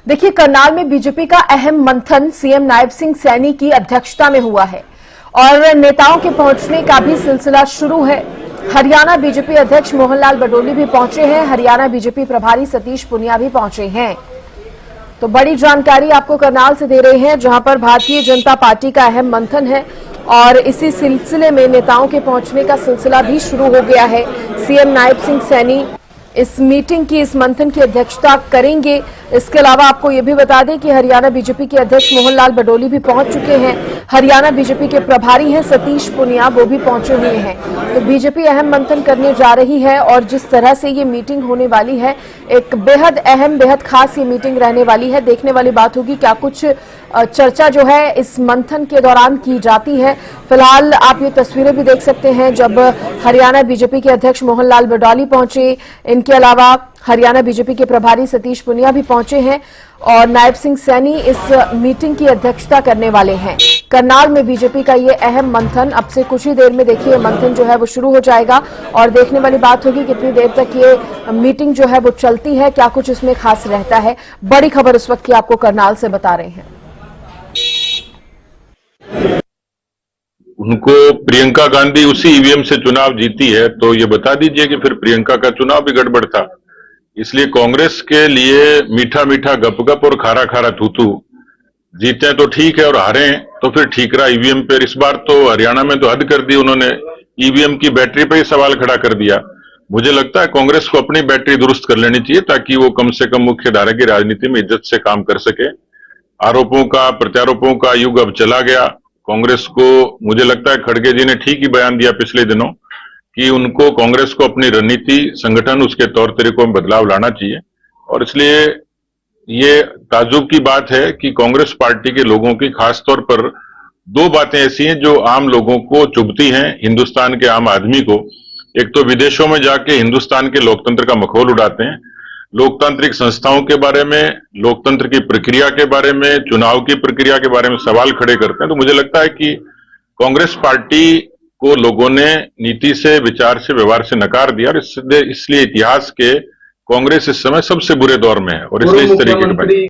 देखिए, करनाल में बीजेपी का अहम मंथन सीएम नायब सिंह सैनी की अध्यक्षता में हुआ है और नेताओं के पहुंचने का भी सिलसिला शुरू है। हरियाणा बीजेपी अध्यक्ष मोहनलाल बडोली भी पहुंचे हैं, हरियाणा बीजेपी प्रभारी सतीश पुनिया भी पहुंचे हैं। तो बड़ी जानकारी आपको करनाल से दे रहे हैं, जहां पर भारतीय जनता पार्टी का अहम मंथन है और इसी सिलसिले में नेताओं के पहुंचने का सिलसिला भी शुरू हो गया है। सीएम नायब सिंह सैनी इस मीटिंग की, इस मंथन की अध्यक्षता करेंगे। इसके अलावा आपको ये भी बता दें कि हरियाणा बीजेपी के अध्यक्ष मोहनलाल बडोली भी पहुंच चुके हैं। हरियाणा बीजेपी के प्रभारी हैं सतीश पुनिया, वो भी पहुंचे हुए हैं। तो बीजेपी अहम मंथन करने जा रही है और जिस तरह से ये मीटिंग होने वाली है, एक बेहद अहम, बेहद खास ये मीटिंग रहने वाली है। देखने वाली बात होगी क्या कुछ चर्चा जो है इस मंथन के दौरान की जाती है। फिलहाल आप ये तस्वीरें भी देख सकते हैं जब हरियाणा बीजेपी के अध्यक्ष मोहनलाल बडोली पहुंचे। इनके अलावा हरियाणा बीजेपी के प्रभारी सतीश पुनिया भी पहुंचे हैं और नायब सिंह सैनी इस मीटिंग की अध्यक्षता करने वाले हैं। करनाल में बीजेपी का ये अहम मंथन अब से कुछ ही देर में देखिए मंथन जो है वो शुरू हो जाएगा और देखने वाली बात होगी कितनी देर तक ये मीटिंग जो है वो चलती है, क्या कुछ इसमें खास रहता है। बड़ी खबर इस वक्त की आपको करनाल से बता रहे हैं। उनको प्रियंका गांधी उसी ईवीएम से चुनाव जीती है, तो ये बता दीजिए कि फिर प्रियंका का चुनाव भी गड़बड़ था। इसलिए कांग्रेस के लिए मीठा मीठा गपगप और खारा खारा थूथू, जीते तो ठीक है और हारे तो फिर ठीक रहा ईवीएम पर। इस बार तो हरियाणा में तो हद कर दी उन्होंने, ईवीएम की बैटरी पे ही सवाल खड़ा कर दिया। मुझे लगता है कांग्रेस को अपनी बैटरी दुरुस्त कर लेनी चाहिए ताकि वो कम से कम मुख्य धारा की राजनीति में इज्जत से काम कर सके। आरोपों का, प्रत्यारोपों का युग अब चला गया। कांग्रेस को, मुझे लगता है खड़गे जी ने ठीक ही बयान दिया पिछले दिनों कि उनको, कांग्रेस को अपनी रणनीति, संगठन, उसके तौर तरीकों में बदलाव लाना चाहिए। और इसलिए ये ताज्जुब की बात है कि कांग्रेस पार्टी के लोगों की खासतौर पर दो बातें ऐसी हैं जो आम लोगों को चुभती हैं, हिंदुस्तान के आम आदमी को। एक तो विदेशों में जाके हिंदुस्तान के लोकतंत्र का मखौल उड़ाते हैं, लोकतांत्रिक संस्थाओं के बारे में, लोकतंत्र की प्रक्रिया के बारे में, चुनाव की प्रक्रिया के बारे में सवाल खड़े करते हैं। तो मुझे लगता है कि कांग्रेस पार्टी को लोगों ने नीति से, विचार से, व्यवहार से नकार दिया और इसलिए इतिहास के कांग्रेस इस समय सबसे बुरे दौर में है और इसलिए इस तरीके के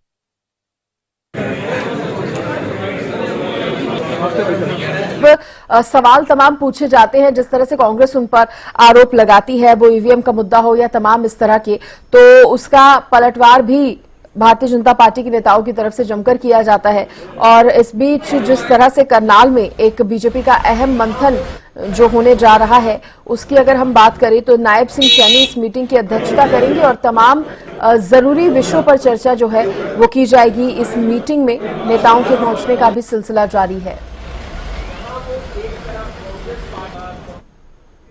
सवाल तमाम पूछे जाते हैं। जिस तरह से कांग्रेस उन पर आरोप लगाती है, वो ईवीएम का मुद्दा हो या तमाम इस तरह के, तो उसका पलटवार भी भारतीय जनता पार्टी के नेताओं की तरफ से जमकर किया जाता है। और इस बीच जिस तरह से करनाल में एक बीजेपी का अहम मंथन जो होने जा रहा है, उसकी अगर हम बात करें तो नायब सिंह सैनी इस मीटिंग की अध्यक्षता करेंगे और तमाम जरूरी विषयों पर चर्चा जो है वो की जाएगी। इस मीटिंग में नेताओं के पहुंचने का भी सिलसिला जारी है।